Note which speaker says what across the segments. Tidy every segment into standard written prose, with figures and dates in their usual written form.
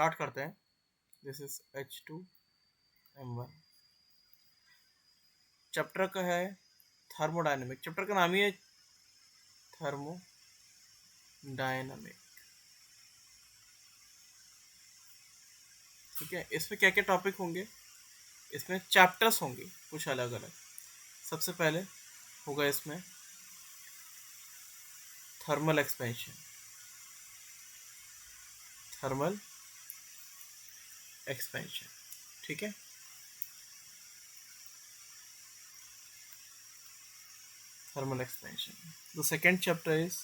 Speaker 1: Start करते हैं. This is H2M1. Chapter का है थर्मोडायनेमिक. चैप्टर का नाम ही है थर्मोडायनेमिक. ठीक है. इसमें क्या क्या टॉपिक होंगे, इसमें चैप्टर्स होंगे कुछ अलग अलग. सबसे पहले होगा इसमें थर्मल एक्सपेंशन. Thermal expansion. ठीक है. Thermal expansion. The second chapter is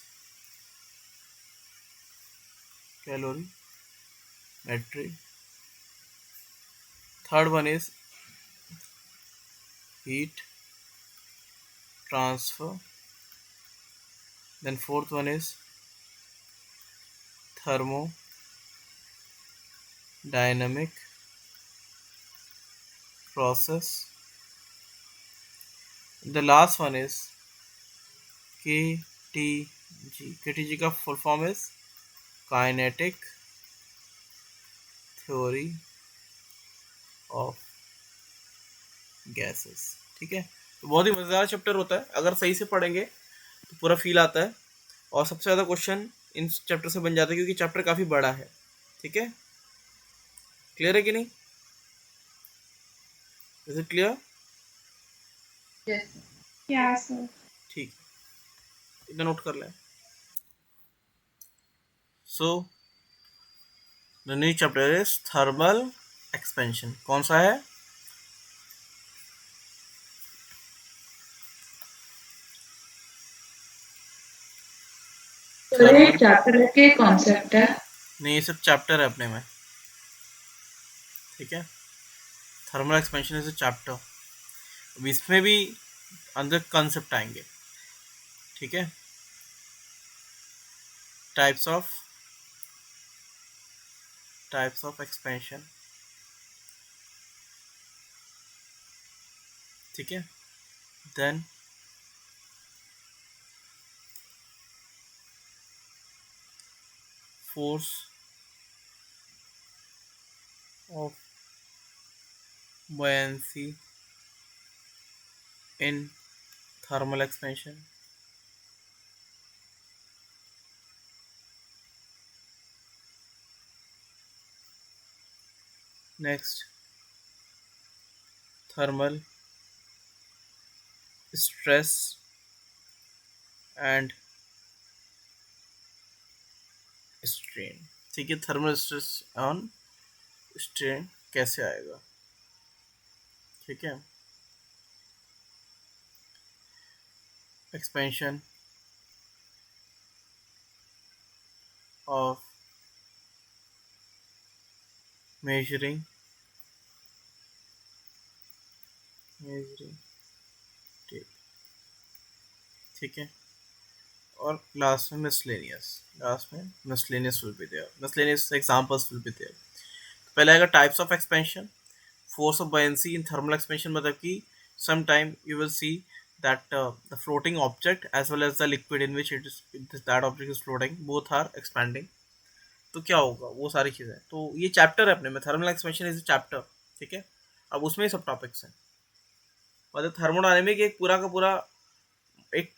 Speaker 1: calorimetry. Third one is heat transfer. Then fourth one is thermodynamic process. The last one is KTG. KTG का full form is kinetic theory of gases. ठीक है. तो बहुत ही मजेदार chapter होता है. अगर सही से पढ़ेंगे तो पूरा फील आता है और सबसे ज़्यादा क्वेश्चन इन चैप्टर से बन जाते हैं क्योंकि चैप्टर काफ़ी बड़ा है. ठीक है. क्लियर है कि नहीं? Is it clear?
Speaker 2: Yes sir.
Speaker 1: ठीक. इतना नोट कर लें. So the new chapter is thermal expansion. कौन सा है?
Speaker 2: तो ये चैप्टर के कॉन्सेप्ट है.
Speaker 1: नहीं, ये सब चैप्टर है अपने में. ठीक है. Thermal expansion is a chapter. अब इसमें भी अंदर कंसेप्ट आएंगे. ठीक है. Types of expansion. ठीक है. Then force of buoyancy in thermal expansion. Next, thermal stress and strain. ठीक है. थर्मल स्ट्रेस ऑन स्ट्रेन कैसे आएगा. ठीक है. Expansion of measuring tape. ठीक है. और लास्ट में miscellaneous will be there. Miscellaneous examples will be there. पहले आएगा types of expansion. Force of buoyancy in thermal expansion मतलब कि some time you will see that the floating object as well as the liquid in which that object is floating both are expanding. तो क्या होगा वो सारी चीज़ें. तो ये चैप्टर है अपने में. Thermal expansion is chapter. ठीक है. अब उसमें ही सब टॉपिक्स हैं. मतलब थर्मोडायनेमिक एक पूरा का पूरा एक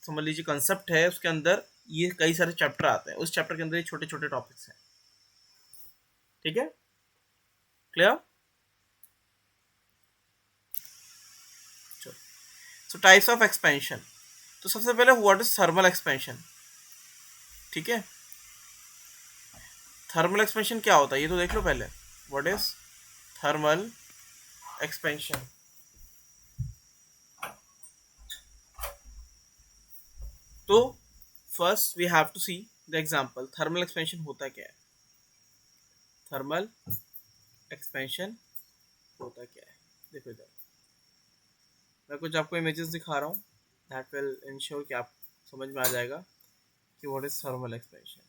Speaker 1: समझ लीजिए कंसेप्ट है. उसके अंदर ये कई सारे चैप्टर आते हैं. उस चैप्टर के अंदर ये छोटे छोटे टॉपिक्स हैं. ठीक है. Clear? So types of expansion. तो सबसे पहले व्हाट इज थर्मल एक्सपेंशन. ठीक है. थर्मल एक्सपेंशन क्या होता है ये तो देख लो पहले. What is thermal expansion. तो first we have to see the example. Thermal expansion होता क्या है. थर्मल एक्सपेंशन होता क्या है. देखो इधर मैं कुछ आपको इमेजेस दिखा रहा हूँ. दैट विल इंश्योर कि आप समझ में आ जाएगा कि what is thermal expansion.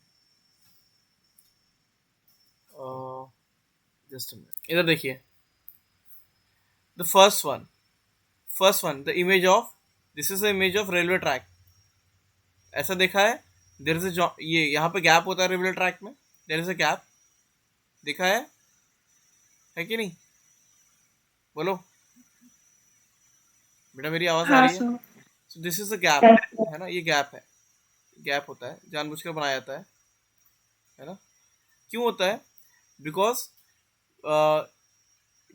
Speaker 1: Just a minute. इधर देखिए. The first one the image of this is the image of railway track. ऐसा देखा है. देयर इज अ ये यहाँ पे गैप होता है रेलवे ट्रैक में. There is a gap. देखा है कि नहीं? बोलो बेटा, मेरी आवाज आ
Speaker 2: हाँ
Speaker 1: रही है?
Speaker 2: Sir.
Speaker 1: So this is a gap, है ना, ये गैप है, गैप होता है, जानबूझकर बनाया जाता है ना? क्यों होता है? बिकॉज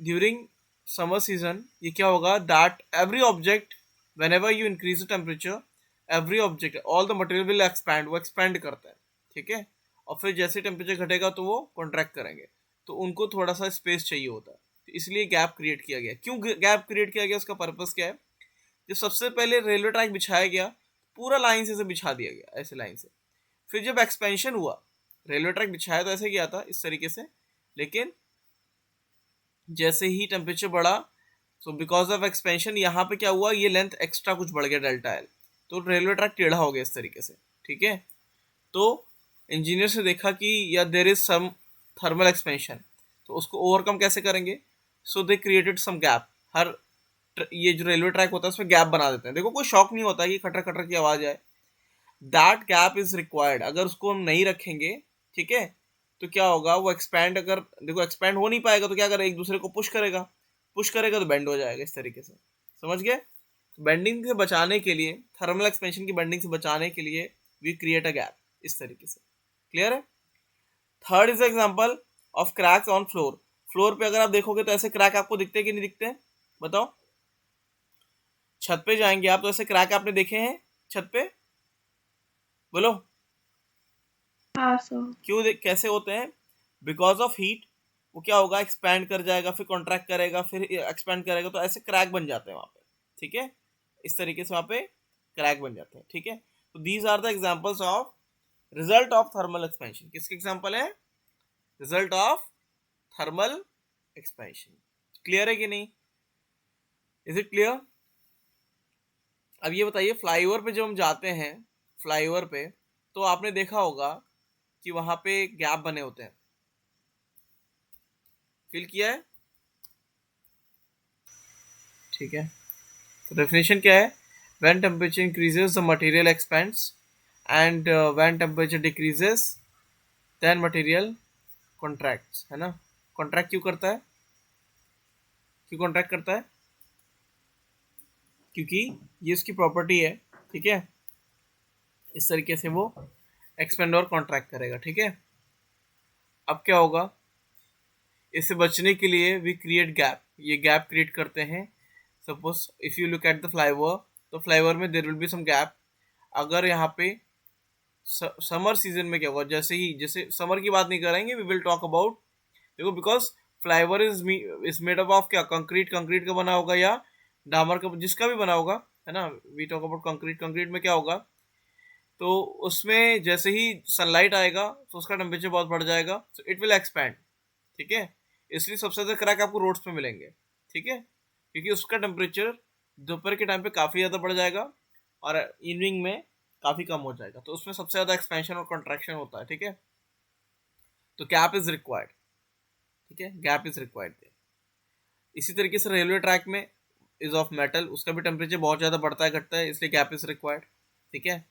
Speaker 1: ड्यूरिंग समर सीजन ये क्या होगा, that every object, when ever you increase the temperature, every object, all the material will expand, वो एक्सपैंड करता है, ठीक है? और फिर जैसे टेम्परेचर घटेगा तो वो कॉन्ट्रैक्ट करेंगे, तो उनको थोड़ा सा स्पेस चाहिए होता है, तो इसलिए गैप क्रिएट किया गया। क्यों गैप क्रिएट किया गया, उसका पर्पस क्या है? जब सबसे पहले रेलवे ट्रैक बिछाया गया, पूरा लाइन से बिछा दिया गया, ऐसे लाइन से। फिर जब एक्सपेंशन हुआ, रेलवे ट्रैक बिछाया तो ऐसे गया था इस तरीके से, लेकिन जैसे ही टेम्परेचर बढ़ा, सो बिकॉज ऑफ एक्सपेंशन यहाँ पे क्या हुआ, ये लेंथ एक्स्ट्रा कुछ बढ़ गया, डेल्टा एल, तो रेलवे ट्रैक टेढ़ा हो गया इस तरीके से, ठीक है? तो इंजीनियर से देखा कि या there is some thermal expansion, तो उसको ओवरकम कैसे करेंगे? सो दे क्रिएटेड सम गैप। हर ये जो रेलवे ट्रैक होता है उसमें गैप बना देते हैं। देखो कोई शॉक नहीं होता कि खटर खटर की आवाज आए, दैट गैप इज रिक्वायर्ड। अगर उसको हम नहीं रखेंगे, ठीक है, तो क्या होगा, वो एक्सपैंड, अगर देखो एक्सपैंड हो नहीं पाएगा तो क्या करेगा, एक दूसरे को पुश करेगा तो बेंड हो जाएगा इस तरीके से, समझ गए? बेंडिंग से बचाने के लिए, थर्मल एक्सपेंशन की बेंडिंग से बचाने के लिए वी क्रिएट अ गैप इस तरीके से। क्लियर है? Third is example of cracks on floor. Floor पे अगर आप देखोगे तो ऐसे क्रैक आपको दिखते हैं कि नहीं दिखते हैं? बताओ। छत पे जाएंगे आप तो ऐसे क्रैक आपने देखे हैं छत पे? बोलो।
Speaker 2: हाँ सर।
Speaker 1: कैसे होते हैं? बिकॉज ऑफ हीट, वो क्या होगा, एक्सपैंड कर जाएगा, फिर कॉन्ट्रैक्ट करेगा, फिर एक्सपैंड करेगा, तो ऐसे क्रैक बन जाते हैं वहां पे, ठीक है? इस तरीके से वहां पे क्रैक बन जाते हैं, ठीक है? तो these are the examples of result of thermal expansion. किसके एग्जांपल है? Result of thermal expansion. Clear है कि नहीं? Is it clear? अब ये बताइए, फ्लाईओवर पे जब हम जाते हैं, फ्लाईओवर पे, तो आपने देखा होगा कि वहां पे गैप बने होते हैं, फील किया है? ठीक है, तो डेफिनेशन क्या है? When temperature increases the material expands, and when temperature decreases then material contracts, है ना? कॉन्ट्रैक्ट क्यों करता है? क्यों कॉन्ट्रैक्ट करता है? क्योंकि ये उसकी प्रॉपर्टी है, ठीक है? इस तरीके से वो एक्सपेंड और कॉन्ट्रैक्ट करेगा, ठीक है? अब क्या होगा, इससे बचने के लिए वी क्रिएट गैप, ये गैप क्रिएट करते हैं। Suppose if you look at the flyover, तो फ्लाईओवर में there will be some gap. अगर यहाँ पे समर सीजन में क्या होगा, जैसे समर की बात नहीं करेंगे, वी विल टॉक अबाउट, देखो because flyover is made up of क्या, कंक्रीट, कंक्रीट का बना होगा या डामर का, जिसका भी बना होगा, है ना? We talk about concrete. Concrete में क्या होगा, तो उसमें जैसे ही सनलाइट आएगा तो उसका टेम्परेचर बहुत बढ़ जाएगा, सो इट विल एक्सपैंड, ठीक है? इसलिए सबसे ज्यादा क्रैक आपको रोड्स पे मिलेंगे, ठीक है? क्योंकि उसका टेम्परेचर दोपहर के टाइम पे काफी ज्यादा बढ़ जाएगा और इवनिंग में काफी कम हो जाएगा, तो उसमें सबसे ज्यादा एक्सपेंशन और कॉन्ट्रैक्शन होता है, ठीक है? तो गैप इज रिक्वायर्ड, ठीक है, गैप इज रिक्वायर्ड। इसी तरीके से रेलवे ट्रैक में इज ऑफ मेटल, उसका भी टेम्परेचर बहुत ज़्यादा बढ़ता है घटता है, इसलिए गैप इज रिक्वायर्ड, ठीक है?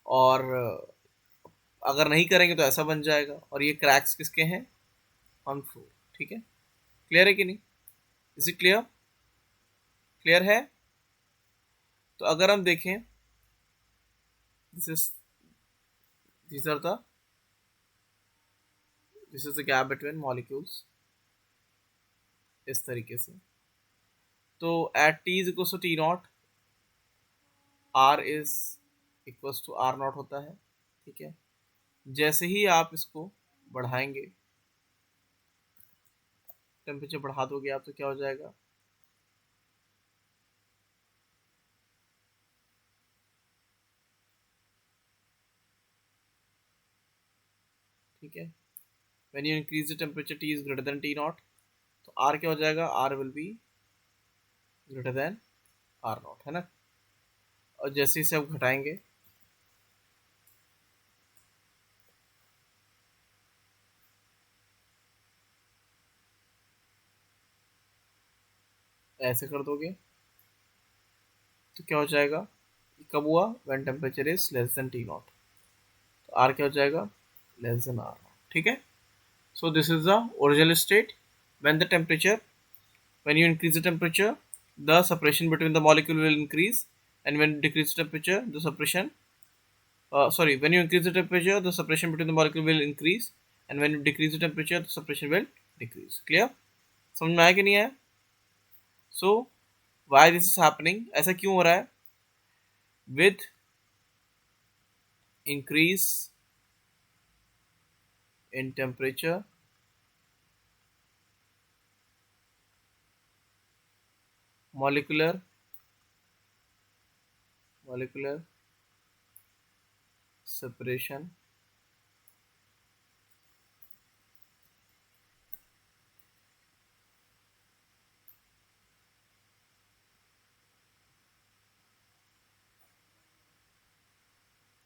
Speaker 1: और अगर नहीं करेंगे तो ऐसा बन जाएगा, और ये क्रैक्स किसके हैं? ऑन फ्लोर, ठीक है? क्लियर है कि नहीं? Is it clear? क्लियर है? तो अगर हम देखें, this is these are the this is the gap between molecules, इस तरीके से। तो at T is equal to T naught, R is equal to R naught होता है, ठीक है? जैसे ही आप इसको बढ़ाएंगे, टेम्परेचर बढ़ा दोगे आप, तो क्या हो जाएगा, ठीक है? When you increase the temperature T is greater than T naught, तो आर क्या हो जाएगा, R will be greater than R naught, है ना? और जैसे ही से आप घटाएंगे, ऐसे कर दोगे, तो क्या हो जाएगा, कब हुआ, when temperature is less than T naught, तो आर क्या हो जाएगा, लेस देन आर नॉट, ठीक है? So this is the original state. When the temperature, when you increase the temperature, the separation between the molecule will increase, and when you decrease the temperature, the separation, when you increase the temperature, the separation between the molecule will increase, and when you decrease the temperature, the separation will decrease. Clear? समझ में आया कि नहीं आया? So why this is happening? ऐसा क्यों हो रहा है? With increase in temperature, molecular separation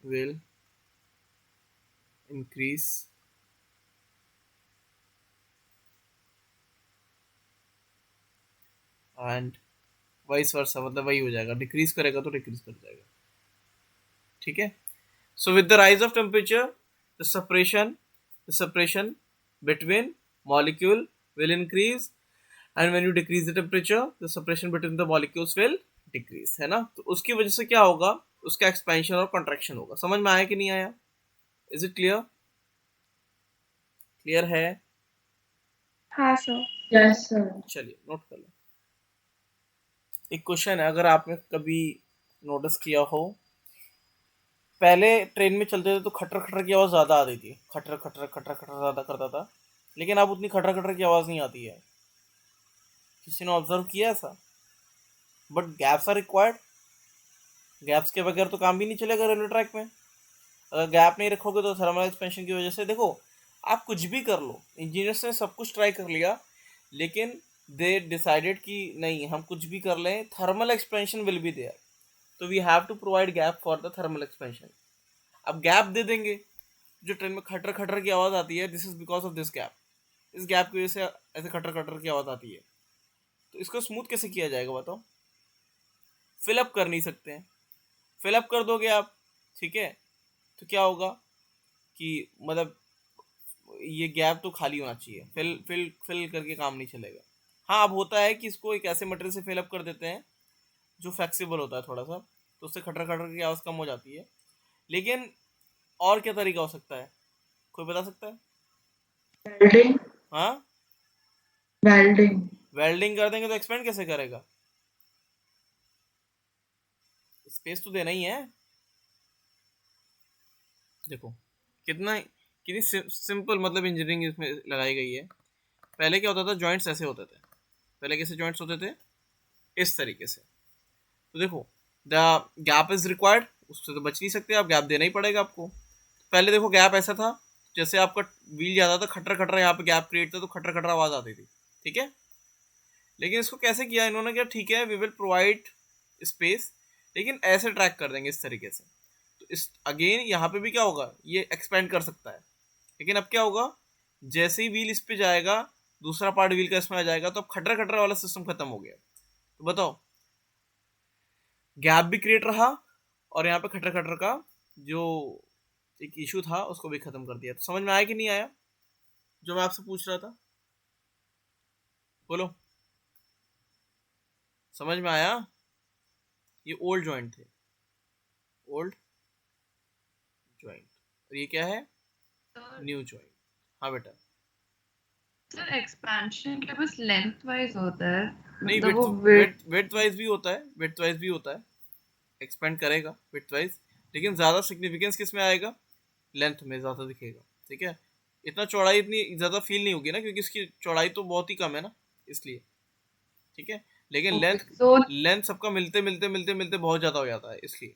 Speaker 1: will increase and vice versa, मतलब वही हो जाएगा, डिक्रीज करेगा तो डिक्रीज कर जाएगा. ठीक है. So with the rise of temperature the separation between molecule will increase, and when you decrease the temperature the separation between the molecules will decrease, है ना. तो उसकी वजह से क्या होगा, उसका एक्सपेंशन और कॉन्ट्रैक्शन होगा. समझ में आया कि नहीं आया? Is it clear? क्लियर है?
Speaker 2: हाँ सर.
Speaker 3: Yes sir.
Speaker 1: चलिए नोट कर लो. एक क्वेश्चन है, अगर आपने कभी नोटिस किया हो, पहले ट्रेन में चलते थे तो खटर खटर की आवाज़ ज़्यादा आती थी, खटर खटर खटर खटर ज़्यादा करता था, लेकिन अब उतनी खटर खटर की आवाज़ नहीं आती है. किसी ने ऑब्जर्व किया ऐसा? But gaps are required. Gaps के बगैर तो काम भी नहीं चलेगा रेलवे ट्रैक में. अगर गैप नहीं रखोगे तो थर्मल एक्सपेंशन की वजह से, देखो आप कुछ भी कर लो, इंजीनियर्स ने सब कुछ ट्राई कर लिया, लेकिन दे डिसाइडेड कि नहीं, हम कुछ भी कर लें, thermal expansion will be there, तो we have to provide gap for the thermal expansion. अब गैप दे देंगे, जो ट्रेन में खटर खटर की आवाज़ आती है, this is because of this gap. इस गैप की वजह से ऐसे खटर खटर की आवाज़ आती है. तो इसको स्मूथ कैसे किया जाएगा बताओ? फिलअप कर नहीं सकते हैं. फिलअप कर दोगे आप, ठीक है, तो क्या होगा कि मतलब ये गैप तो खाली होना चाहिए, फिल करके काम नहीं चलेगा. हाँ, अब होता है कि इसको एक ऐसे मटेरियल से फिलअप कर देते हैं जो फ्लेक्सिबल होता है थोड़ा सा, तो उससे खटर खटर की आवाज़ कम हो जाती है. लेकिन और क्या तरीका हो सकता है, कोई बता सकता है?
Speaker 3: वेल्डिंग.
Speaker 1: हाँ,
Speaker 3: वेल्डिंग.
Speaker 1: वेल्डिंग कर देंगे तो एक्सपेंड कैसे करेगा? स्पेस तो देना ही है. देखो कितनी सिंपल मतलब इंजीनियरिंग इसमें लगाई गई है. पहले क्या होता था, जॉइंट्स ऐसे होते थे. पहले कैसे जॉइंट्स होते थे? इस तरीके से. तो देखो, द गैप इज रिक्वायर्ड, उससे तो बच नहीं सकते आप, गैप देना ही पड़ेगा आपको. पहले देखो गैप ऐसा था, जैसे आपका व्हील जाता था, खटर खटर यहाँ पे गैप क्रिएट था तो खटर खटर आवाज़ आती थी. ठीक है. लेकिन इसको कैसे किया इन्होंने, क्या ठीक है वी विल प्रोवाइड स्पेस, लेकिन ऐसे ट्रैक कर देंगे इस तरीके से. तो इस अगेन यहाँ पे भी क्या होगा, ये एक्सपेंड कर सकता है. लेकिन अब क्या होगा, जैसे ही व्हील इस पे जाएगा, दूसरा पार्ट व्हील का इसमें आ जाएगा, तो अब खटर खटर वाला सिस्टम खत्म हो गया. तो बताओ, गैप भी क्रिएट रहा और यहाँ पे खटर खटर का जो एक इशू था उसको भी खत्म कर दिया. तो समझ में आया कि नहीं आया जो मैं आपसे पूछ रहा था? बोलो, समझ में आया? ये ओल्ड जॉइंट थे, ओल्ड जॉइंट, और ये क्या है, न्यू जॉइंट. हाँ बेटा.
Speaker 4: सर एक्सपेंशन के बस लेंथ वाइज होता है,
Speaker 1: नहीं,
Speaker 4: मतलब वो
Speaker 1: विड्थ वाइज भी होता है, विड्थ वाइज भी होता है, एक्सपेंड करेगा विड्थ वाइज, लेकिन ज़्यादा सिग्निफिकेंस किस में आएगा, लेंथ में ज़्यादा दिखेगा. ठीक है. इतना चौड़ाई इतनी ज़्यादा फील नहीं होगी ना, क्योंकि इसकी चौड़ाई तो बहुत ही कम है ना, इसलिए. ठीक है. लेकिन लेंथ सबका मिलते मिलते मिलते मिलते बहुत ज़्यादा हो जाता है, इसलिए.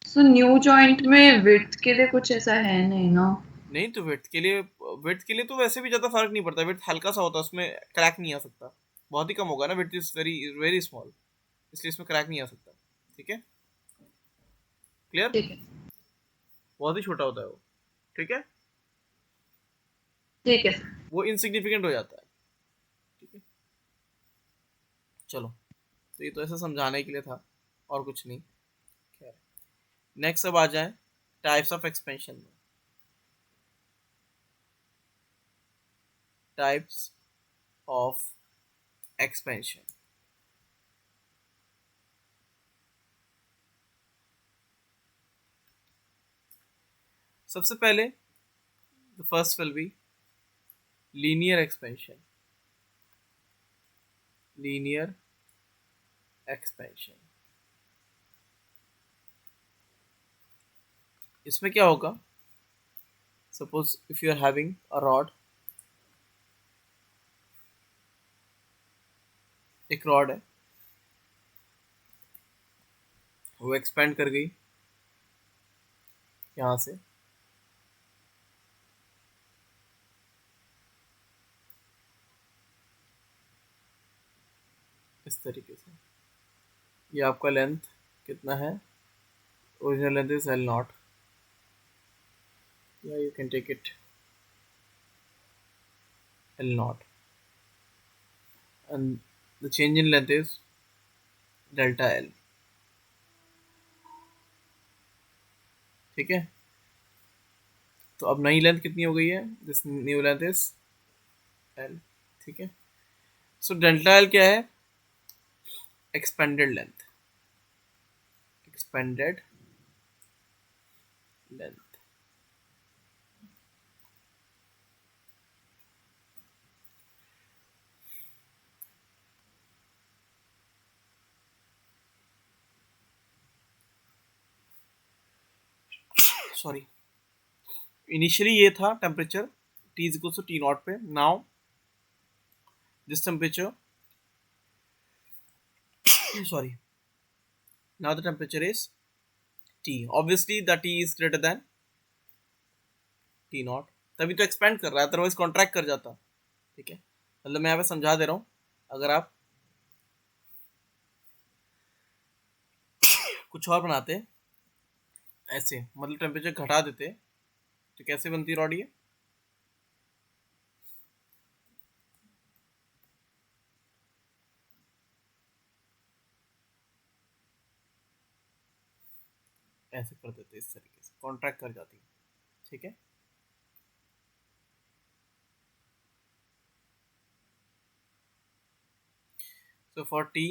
Speaker 4: सो न्यू जॉइंट में विड्थ के लिए कुछ ऐसा है नहीं ना?
Speaker 1: नहीं, तो विड्थ के लिए तो वैसे भी ज़्यादा फर्क नहीं पड़ता. विड्थ हल्का सा होता है, उसमें क्रैक नहीं आ सकता, बहुत ही कम होगा ना, width is very very small, इसलिए इसमें क्रैक नहीं आ सकता. ठीक है. क्लियर?
Speaker 4: ठीक है.
Speaker 1: बहुत ही छोटा होता है वो. ठीक है.
Speaker 4: ठीक है.
Speaker 1: वो इनसिग्निफिकेंट हो जाता है. ठीक है. चलो, तो ये तो ऐसा समझाने के लिए था, और कुछ नहीं. खैर, नेक्स्ट अब आ जाए टाइप्स ऑफ एक्सपेंशन में. types of expansion. सबसे पहले the first will be linear expansion. Linear expansion. इसमें क्या होगा? Suppose if you are having a rod, एक रॉड है, वो एक्सपेंड कर गई यहाँ से, इस तरीके से. ये आपका लेंथ कितना है? Original length is L naught. या you can take it L naught and the change in length is delta L. ठीक है, तो अब नई लेंथ कितनी हो गई है? This new length is L. ठीक है, सो डेल्टा L क्या है? Expanded length. Expanded length. Sorry, initially ये था temperature T is equal to T naught पे. Now this temperature, sorry, now the temperature is T. Obviously the T is greater than T not, तभी तो expand कर रहा है, otherwise contract कर जाता. ठीक है, मतलब मैं यहाँ पे समझा दे रहा हूँ. अगर आप कुछ और बनाते ऐसे, मतलब टेम्परेचर घटा देते, तो कैसे बनती रॉड ये? ऐसे कर देते, इस तरीके से कॉन्ट्रैक्ट कर जाती. ठीक है, so for T,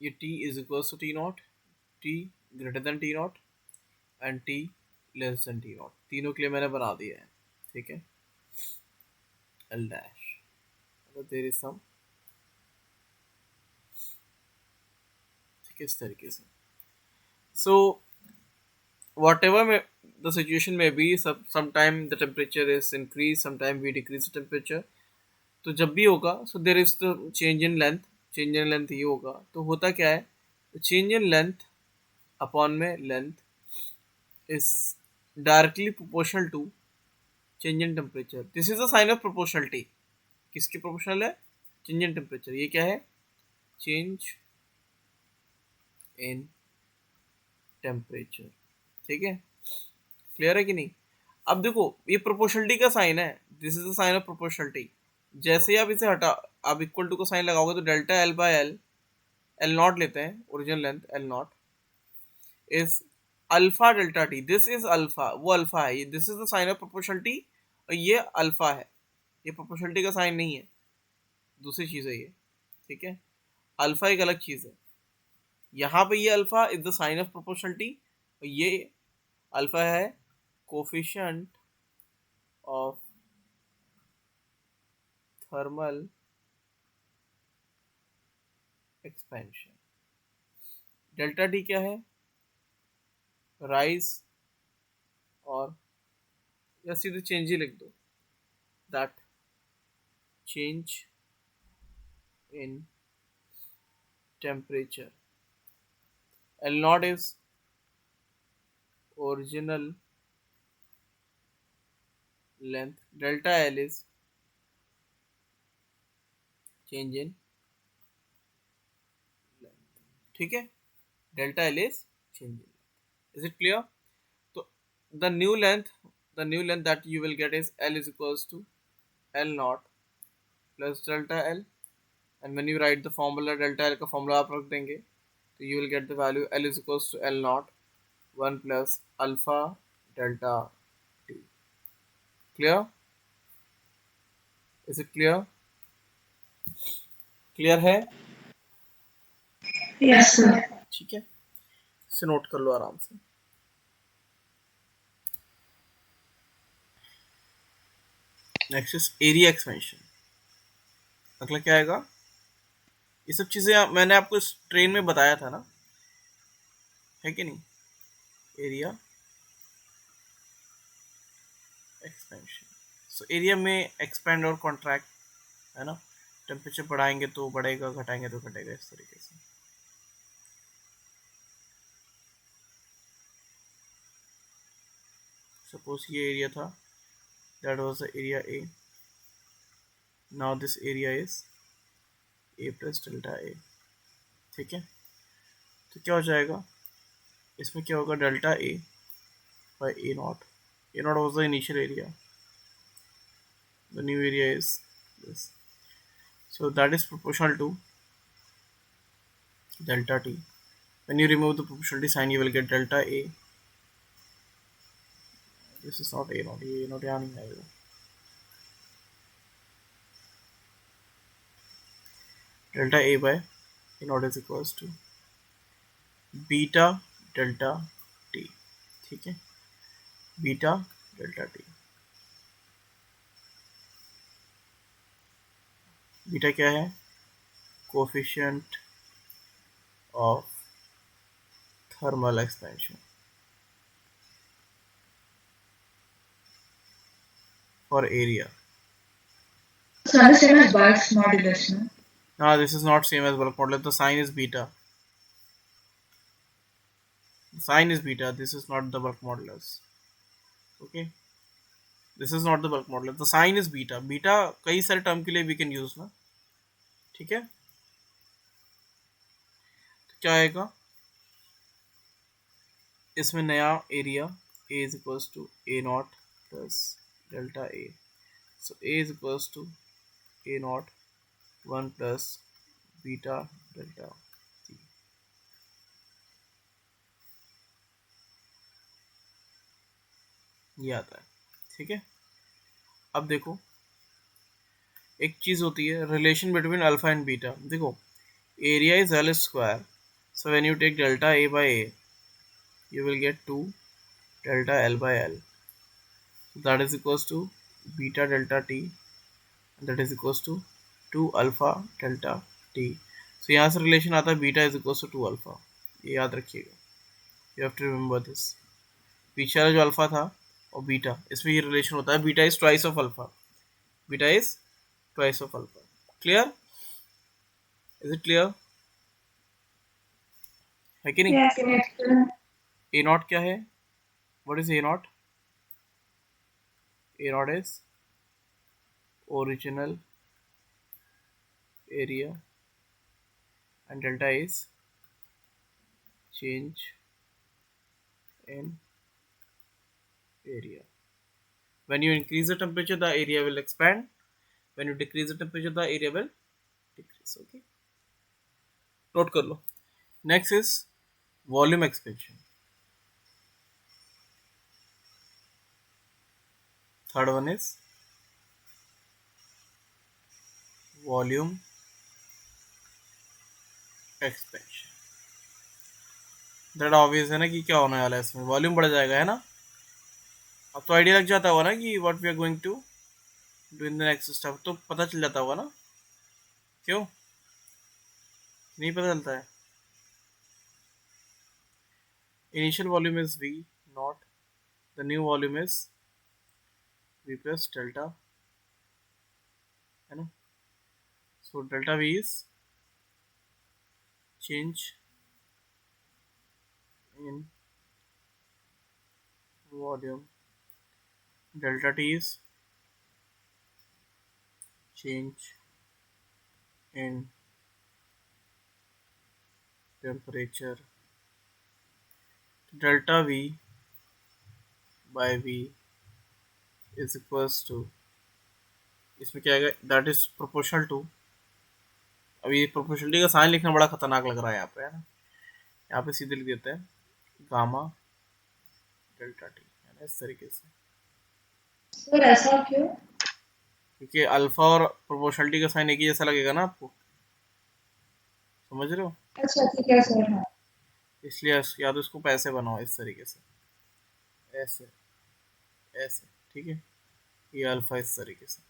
Speaker 1: ये T is equals to T not, T greater than T not and T less than T not. तीनों के लिए मैंने बना दिया है. ठीक है, L dash, मतलब there is some, ठीक है, इस तरीके से. So whatever the situation may be, sometime the temperature is increased, sometime we decrease the temperature. तो जब भी होगा, so there is the change in length. change in length ये होगा, तो होता क्या है? change in length अपॉन में length is directly proportional to change in temperature. this is a sign of proportionality. किसकी proportional है? change in temperature. ये क्या है? change in temperature. ठीक है, क्लियर है कि नहीं? अब देखो, ये प्रोपोर्शनलिटी का साइन है. This is the sign of proportionality. जैसे ही आप इसे हटा, आप इक्वल टू को साइन लगाओगे तो delta L by L, L naught लेते हैं, original length L naught is alpha delta T. This is alpha, वो अल्फा है. This is the sign of proportionality और ये अल्फा है. ये प्रोपोर्शनलिटी का साइन नहीं है, दूसरी चीज़ है ये. ठीक है, अल्फा एक अलग चीज़ है. यहाँ पे ये alpha is the sign of proportionality और ये अल्फा है coefficient of thermal expansion. Delta T क्या है? राइज, और या सीधे चेंज ही लिख दो, that change in temperature. L naught is original length, delta L is change in length. ठीक है, delta L is change in length. Is it clear? So the new length that you will get is L is equals to L naught plus delta L, and when you write the formula, delta L का formula आप रख देंगे, तो you will get the value L is equals to L naught 1 plus alpha delta T. Clear? Is it clear? Clear है?
Speaker 3: Yes, sir.
Speaker 1: ठीक है, इसे note कर लो आराम से। Next is area expansion. अगला क्या आएगा? ये सब चीजें मैंने आपको इस ट्रेन में बताया था ना, है कि नहीं? एरिया एक्सपेंशन, सो एरिया में एक्सपेंड और कॉन्ट्रैक्ट, है ना? टेम्परेचर बढ़ाएंगे तो बढ़ेगा, घटाएंगे तो घटेगा, इस तरीके से। सपोज ये एरिया था, that was the area A, now this area is A plus delta A. ठीक है, तो क्या हो जाएगा इसमें? क्या होगा? Delta A by A naught. A naught was the initial area, the new area is this, so that is proportional to delta t. When you remove the proportionality sign, you will get delta a. This is not a not, a not यहाँ नहीं आएगा। Delta a by a naught is equals to beta delta t। ठीक है, beta delta t। Beta क्या है? Coefficient of thermal expansion for area.
Speaker 3: So the same as Bulk's modulus, no?
Speaker 1: Now this is not same as bulk modulus. The sign is beta. The sign is beta. This is not the bulk modulus. Okay. This is not the bulk modulus. The sign is beta. Beta कई सारे term के लिए we can use ना। ठीक है, तो क्या आएगा इसमें? नया area a is equals to a naught plus delta a. So a is equals to a naught 1 plus beta delta t। ये आता है। ठीक है, अब देखो एक चीज होती है relation between alpha and beta. देखो area is L square, so when you take delta A by A you will get 2 delta L by L, so that is equals to beta delta T, that is equals to 2 alpha delta T। so यहाँ से relation आता है beta is equals to 2 alpha, ये याद रखिएगा, you have to remember this. पीछे वाला जो अल्फा था और बीटा, इसमें ये रिलेशन होता है, beta is twice of alpha, beta is twice of alpha. Clear? Is it clear? है कि नहीं?
Speaker 2: Yes.
Speaker 3: Yes, sir.
Speaker 1: A not क्या है? What is a naught? A not is original area and delta is change in area. When you increase the temperature, the area will expand. When you decrease the temperature, the area will decrease. Okay, note कर लो। Next is volume expansion. Third one is volume expansion. That obvious है ना कि क्या होने वाला है इसमें, volume बढ़ जाएगा, है ना? अब तो आइडिया लग जाता होगा ना कि what we are going to do in the next step, तो पता चल जाता होगा ना? क्यों नहीं पता चलता है? Initial volume is V naught, the new volume is V plus delta, है ना? So delta V is change in volume, delta T is change in temperature, delta V by V is equals to, इसमें क्या आएगा? That is proportional to, अभी proportionality का sign लिखना बड़ा खतरनाक लग रहा है यहाँ पे, है ना? यहाँ पे सीधे लिख देते हैं गामा डेल्टा टी, है ना, इस तरीके से।
Speaker 3: सर ऐसा क्यों?
Speaker 1: क्योंकि अल्फा और प्रोपोर्शनलिटी का साइन एक ही जैसा लगेगा ना आपको, समझ रहे हो?
Speaker 3: अच्छा ठीक है सर। हाँ
Speaker 1: इसलिए या तो इसको पैसे बनाओ इस तरीके से, ऐसे ऐसे, ठीक है, ये अल्फा इस तरीके से।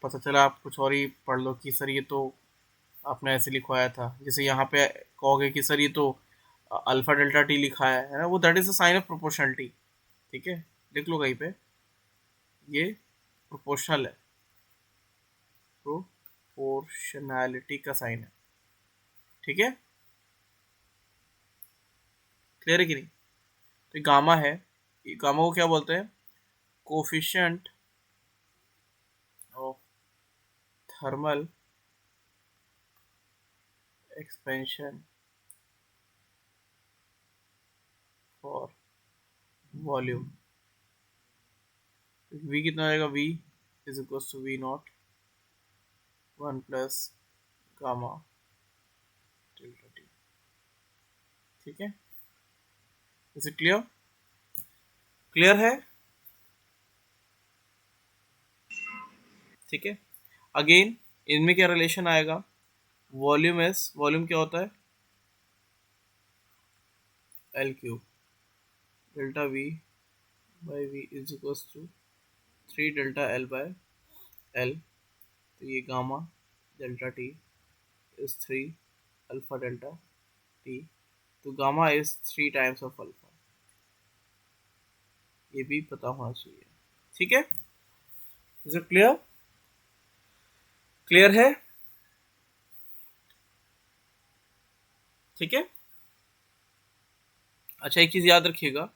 Speaker 1: पता चला आप कुछ और ही पढ़ लो कि सर ये तो आपने ऐसे लिखवाया था, जैसे यहाँ पे कहोगे कि सर ये तो अल्फा डेल्टा टी लिखा है ना, वो that is the sign of proportionality, ठीक है, लिख लो कहीं पे, ये प्रोपोर्शनल है, प्रोपोर्शनैलिटी का साइन है, ठीक है, क्लियर है कि नहीं? तो गामा है, ये गामा को क्या बोलते हैं? Coefficient of thermal expansion for volume. v कितना आएगा? v is equal to v naught 1 plus gamma delta T, ठीक है, इज इट क्लियर? क्लियर है? ठीक है, अगेन इनमें क्या रिलेशन आएगा? वॉल्यूम एस, वॉल्यूम क्या होता है? L cube delta V by V is equal to 3 delta L by L, तो ये gamma delta T is 3 alpha delta T, तो gamma is 3 times of alpha, ये भी पता होना चाहिए, ठीक है, इज इट क्लियर? क्लियर है? ठीक है, अच्छा एक चीज याद रखिएगा,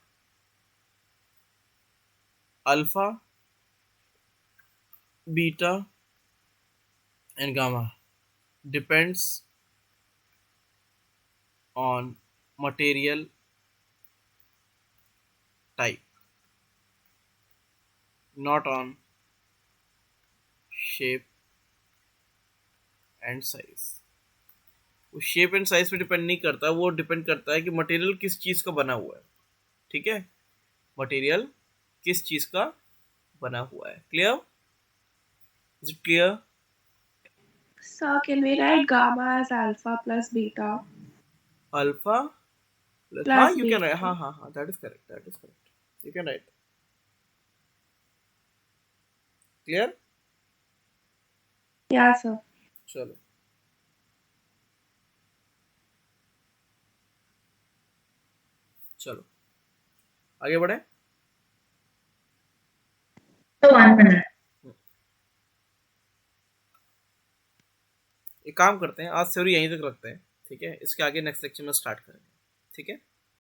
Speaker 1: alpha beta and gamma depends on material type, not on shape and size। वो शेप एंड साइज पे डिपेंड नहीं करता, वो डिपेंड करता है कि मटेरियल किस चीज का बना हुआ है, ठीक है, मटेरियल किस चीज का बना हुआ है, clear? Is it clear?
Speaker 2: Sir, can we write gamma as alpha plus beta
Speaker 1: alpha plus, हाँ
Speaker 2: plus
Speaker 1: you can write,
Speaker 2: beta?
Speaker 1: हाँ हाँ हाँ, that is correct, that is correct, you can write, clear?
Speaker 2: Yeah, sir.
Speaker 1: चलो चलो आगे बढ़े।
Speaker 3: तो 1 minute.
Speaker 1: एक काम करते हैं, आज थ्योरी यहीं तक रखते हैं, ठीक है, इसके आगे नेक्स्ट लेक्चर में स्टार्ट करेंगे, ठीक है।